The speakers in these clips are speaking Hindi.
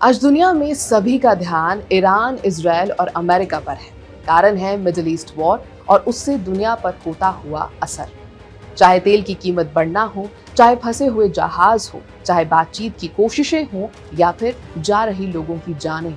आज दुनिया में सभी का ध्यान ईरान, इजराइल और अमेरिका पर है। कारण है मिडिल ईस्ट वॉर और उससे दुनिया पर होता हुआ असर। चाहे तेल की कीमत बढ़ना हो, चाहे फंसे हुए जहाज हो, चाहे बातचीत की कोशिशें हों या फिर जा रही लोगों की जानें।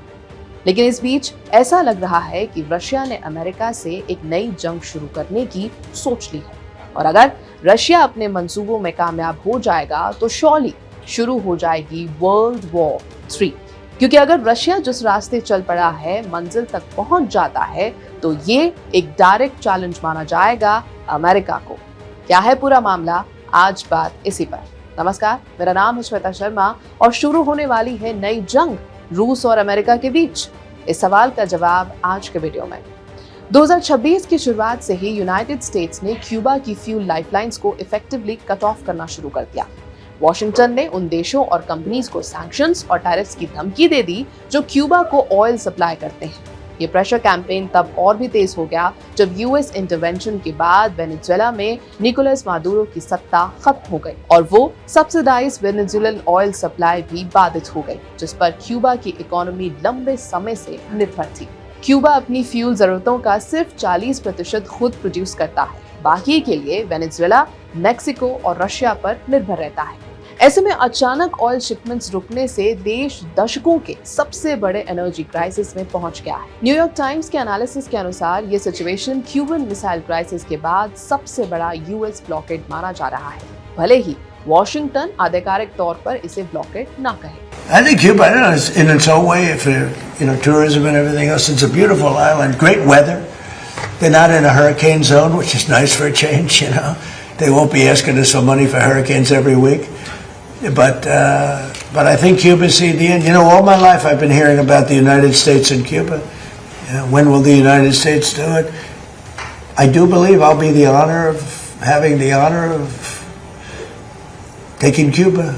लेकिन इस बीच ऐसा लग रहा है कि रशिया ने अमेरिका से एक नई जंग शुरू करने की सोच ली है। और अगर रशिया अपने मंसूबों में कामयाब हो जाएगा तो शॉली शुरू हो जाएगी वर्ल्ड वॉर 3। क्योंकि अगर रशिया जिस रास्ते चल पड़ा है मंजिल तक पहुंच जाता है तो ये एक डायरेक्ट चैलेंज माना जाएगा अमेरिका को। क्या है पूरा मामला, आज बात इसी पर। नमस्कार, मेरा नाम है श्वेता शर्मा और शुरू होने वाली है नई जंग रूस और अमेरिका के बीच। इस सवाल का जवाब आज के वीडियो में। 2026 की शुरुआत से ही यूनाइटेड स्टेट्स ने क्यूबा की फ्यूल लाइफलाइंस को इफेक्टिवली कट ऑफ करना शुरू कर दिया। वॉशिंगटन ने उन देशों और कंपनीज को सैंक्शंस और टैरिफ्स की धमकी दे दी जो क्यूबा को ऑयल सप्लाई करते हैं। ये प्रेशर कैंपेन तब और भी तेज हो गया जब यूएस इंटरवेंशन के बाद वेनेजुएला में निकोलस मादुरो की सत्ता खत्म हो गई और वो सब्सिडाइज वेनेजुएलन ऑयल सप्लाई भी बाधित हो गई, जिस पर क्यूबा की इकोनॉमी लंबे समय से निर्भर थी। क्यूबा अपनी फ्यूल जरूरतों का सिर्फ 40% खुद प्रोड्यूस करता है। बाकी के लिए वेनेजुएला, मेक्सिको और रशिया पर निर्भर रहता है। ऐसे में अचानक ऑयल शिपमेंट्स रुकने से देश दशकों के सबसे बड़े एनर्जी क्राइसिस में पहुंच गया है। न्यूयॉर्क टाइम्स के एनालिसिस के अनुसार ये सिचुएशन क्यूबन मिसाइल क्राइसिस के बाद सबसे बड़ा यूएस ब्लॉकेड माना जा रहा है, भले ही वॉशिंगटन आधिकारिक तौर पर इसे ब्लॉकेड ना कहे। I think Cuba, in its own way, if tourism and everything else, it's a beautiful island, great weather. They're not in a hurricane zone, which is nice for a change. They won't be asking us for money for hurricanes every week. But I think Cuba's seen the end. All my life I've been hearing about the United States and Cuba. When will the United States do it? I do believe I'll be having the honor of taking Cuba.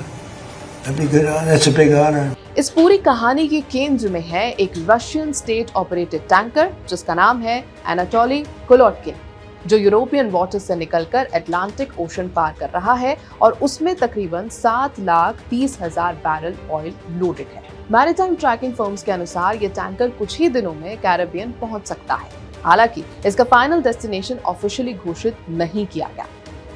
That'd be good. That's a big honor. इस पूरी कहानी के केंद्र में है एक रशियन स्टेट ऑपरेटेड टैंकर जिसका नाम है एनाटोली कुलोटकिन, जो यूरोपियन वाटर से निकलकर अटलांटिक ओशन पार कर रहा है और उसमें तकरीबन 7,30,000 बैरल ऑयल लोडेड है। मैरीटाइम ट्रैकिंग फर्म्स के अनुसार ये टैंकर कुछ ही दिनों में कैरेबियन पहुंच सकता है। हालांकि इसका फाइनल डेस्टिनेशन ऑफिशियली घोषित नहीं किया गया।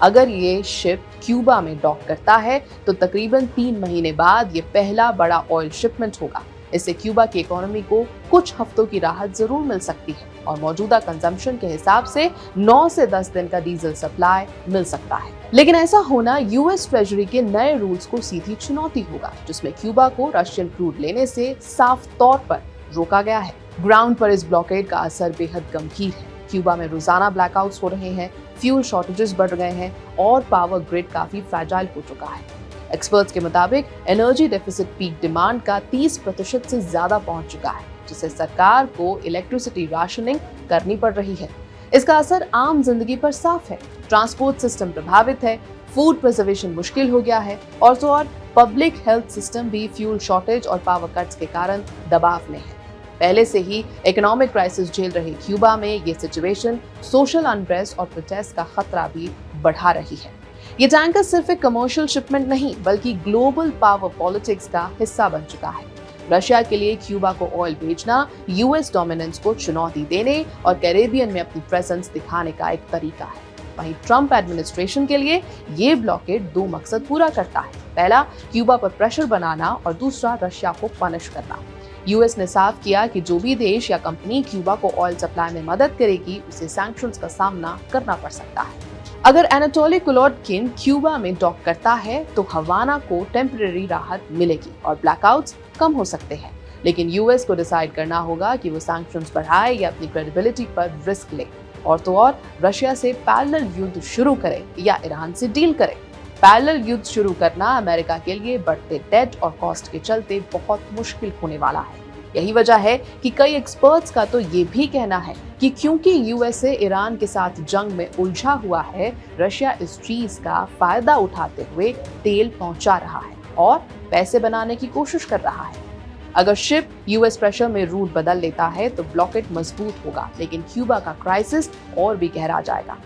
अगर ये शिप क्यूबा में डॉक करता है तो तकरीबन 3 महीने बाद ये पहला बड़ा ऑयल शिपमेंट होगा। इससे क्यूबा की इकोनॉमी को कुछ हफ्तों की राहत जरूर मिल सकती है और मौजूदा कंजम्पशन के हिसाब से 9 से 10 दिन का डीजल सप्लाई मिल सकता है। लेकिन ऐसा होना यूएस ट्रेजरी के नए रूल्स को सीधी चुनौती होगा, जिसमें क्यूबा को रशियन क्रूड लेने से साफ तौर पर रोका गया है। ग्राउंड पर इस ब्लॉकेड का असर बेहद गंभीर है। क्यूबा में रोजाना ब्लैकआउट्स हो रहे हैं, फ्यूल शॉर्टेजेस बढ़ गए हैं और पावर ग्रिड काफी फ्रैजाइल हो चुका है। एक्सपर्ट्स के मुताबिक एनर्जी डेफिसिट पीक डिमांड का 30% से ज्यादा पहुंच चुका है, जिससे सरकार को इलेक्ट्रिसिटी राशनिंग करनी पड़ रही है। इसका असर आम जिंदगी पर साफ है। ट्रांसपोर्ट सिस्टम प्रभावित है, फूड प्रिजर्वेशन मुश्किल हो गया है और तो और पब्लिक हेल्थ सिस्टम भी फ्यूल शॉर्टेज और पावर कट्स के कारण दबाव में है। पहले से ही इकोनॉमिक क्राइसिस झेल रहे क्यूबा में ये सिचुएशन सोशल अनरेस्ट और प्रोटेस्ट का खतरा भी बढ़ा रही है। ये टैंकर सिर्फ एक कमर्शियल शिपमेंट नहीं बल्कि ग्लोबल पावर पॉलिटिक्स का हिस्सा बन चुका है। रशिया के लिए क्यूबा को ऑयल बेचना यूएस डोमिनेंस को चुनौती देने और कैरेबियन में अपनी प्रेजेंस दिखाने का एक तरीका है। वहीं ट्रंप एडमिनिस्ट्रेशन के लिए ये ब्लॉकेड 2 मकसद पूरा करता है। पहला, क्यूबा पर प्रेशर बनाना और दूसरा, रशिया को पनिश करना। यूएस ने साफ किया कि जो भी देश या कंपनी क्यूबा को ऑयल सप्लाई में मदद करेगी उसे सैंक्शंस का सामना करना पड़ सकता है। अगर एनाटोली कुलोटकिन क्यूबा में डॉक करता है तो हवाना को टेम्परेरी राहत मिलेगी और ब्लैकआउट्स कम हो सकते हैं। लेकिन यूएस को डिसाइड करना होगा कि वो सैंक्शंस बढ़ाए या अपनी क्रेडिबिलिटी पर रिस्क ले और तो और रशिया से पैरेलल युद्ध शुरू करे या ईरान से डील करे। पैरेलल युद्ध शुरू करना अमेरिका के लिए बढ़ते डेट और कॉस्ट के चलते बहुत मुश्किल होने वाला है। यही वजह है कि कई एक्सपर्ट्स का तो ये भी कहना है कि क्योंकि यूएसए ईरान के साथ जंग में उलझा हुआ है, रशिया इस चीज का फायदा उठाते हुए तेल पहुंचा रहा है और पैसे बनाने की कोशिश कर रहा है। अगर शिप यूएस प्रेशर में रूट बदल लेता है तो ब्लॉकेड मजबूत होगा, लेकिन क्यूबा का क्राइसिस और भी गहरा जाएगा।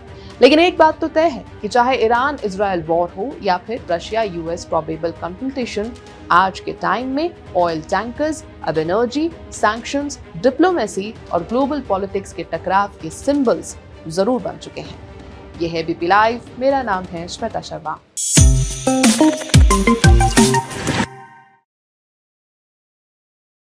लेकिन एक बात तो तय है कि चाहे ईरान इजराइल वॉर हो या फिर रशिया यूएस प्रोबेबल कंफ्रंटेशन, आज के टाइम में ऑयल टैंकर्स अब एनर्जी, सैंक्शंस, डिप्लोमेसी और ग्लोबल पॉलिटिक्स के टकराव के सिंबल्स जरूर बन चुके हैं। यह है बीपी लाइव, मेरा नाम है श्वेता शर्मा।